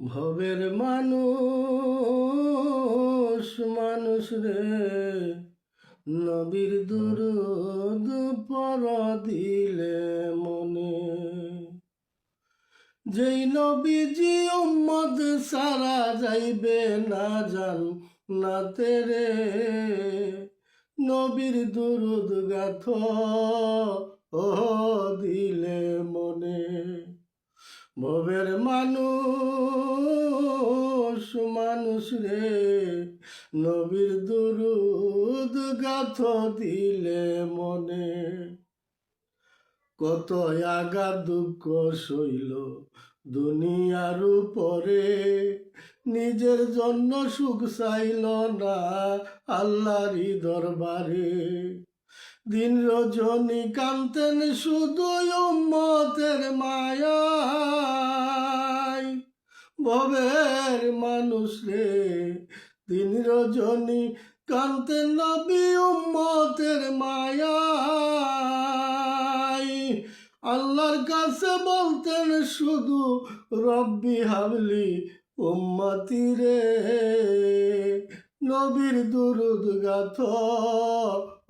ভবের মানুষ মানুষ রে, নবীর দুরুদ পর দিলে মনে। যেই নবীজি উম্মত সারা যাইবে না জান না তেরে, নবীর দুরুদ গাথ ও দিলে মনে। ভবের মানুষ মানুষ রে, নবীর দুরুদ গাথ দিলে মনে। কত আঘাত দুঃখ সইল দুনিয়ার উপরে, নিজের জন্য সুখ চাইল না আল্লাহরই দরবারে। দিন রজনী কান্তেন শুধু উম্মতের মায়ায়। ভবের মানুষ রে, দিন রজনী কান্তেন নবী উম্মতের মায়ায়। আল্লাহর কাছে বলতেন শুধু রব্বি হাবলি উম্মতি রে, নবীর দুরুদ গাথ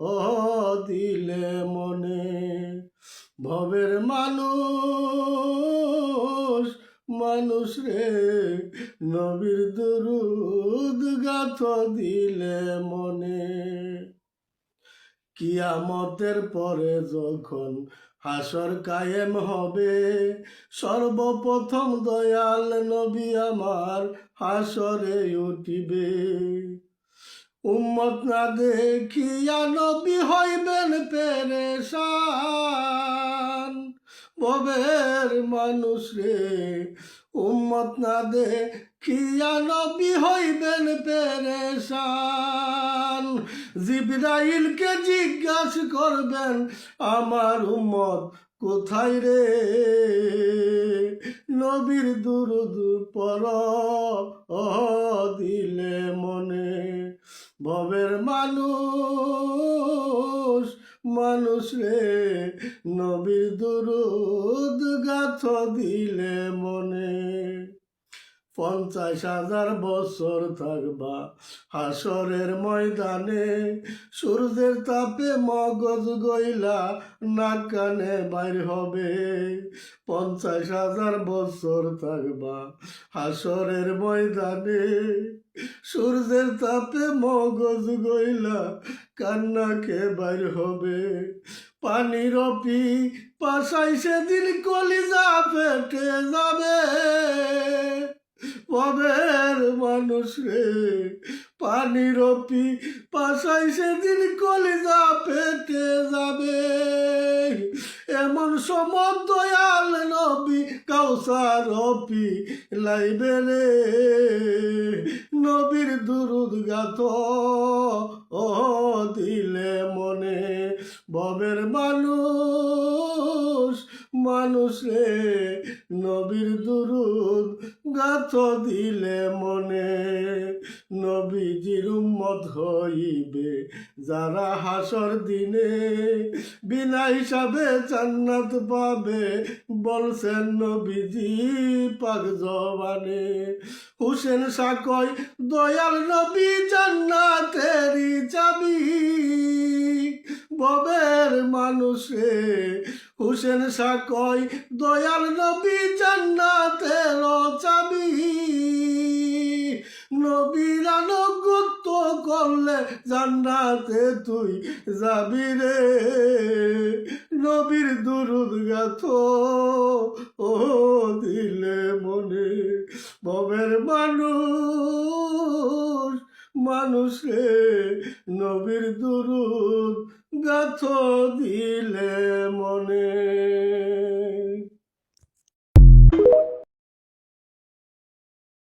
ও দিলে মনে। ভবের মানুষ মানুষ রে, নবীর দুরুদ গাথ দিলে মনে। কিয়ামতের পরে যখন হাসর কায়েম হবে, সর্বপ্রথম দয়াল নবী আমার হাসরে উঠিবে। উম্মত না দেখিয়া নবী হইবেন পেরেশান। ভবের মানুষ রে, উম্মত না দেখিয়া নবী হইবেন পেরেশান। জিবরাইলকে জিজ্ঞাসা করবেন আমার উম্মত কোথায় রে, নবীর দুরুদ পর দিলে মনে। ভবের মানুষ মানুষ রে, নবীর দুরুদ গাথ দিলে মনে। 50,000 বছর থাকবা হাসরের ময়দানে, সূর্যের তাপে মগজ গইলা নাক কানে বাইর হবে। 50,000 বছর থাকবা হাসরের ময়দানে, সূর্যের তাপে মগজ গইলা কান্নাকে বাইর হবে। পানির পাশাই সেদিন কলিজা ফেটে যাবে। ভবের মানুষ রে, পানির পাশাই সেদিন কলিজা ফেটে যাবে। এমন সময় দয়াল নবী কাউসার লাইবে রে, নবীর দুরুদ গাথ ও দিলে মনে। ভবের মানুষ মানুষ রে, নবীর দুরুদ গাথ দিলে মনে। নবীজির উম্মত হইবে যারা হাসর দিনে, বিনা হিসাবে জান্নাত পাবে বলছেন নবীজি পাক জবানে। হুসেন শাহ কয় দয়াল নবী জান্নাতেরই চাবি। ভবের মানুষ রে, হুসেন শাহ কয় দয়াল নবী জান্নাতের চাবি। নবীর আনুগত্য করলে জান্নাতে তুই যাবি রে, নবীর দুরুদ গাথ ও দিলে মনে। ভবের মানুষ মানুষ রে, নবীর দুরুদ গাথ দিলে মনে।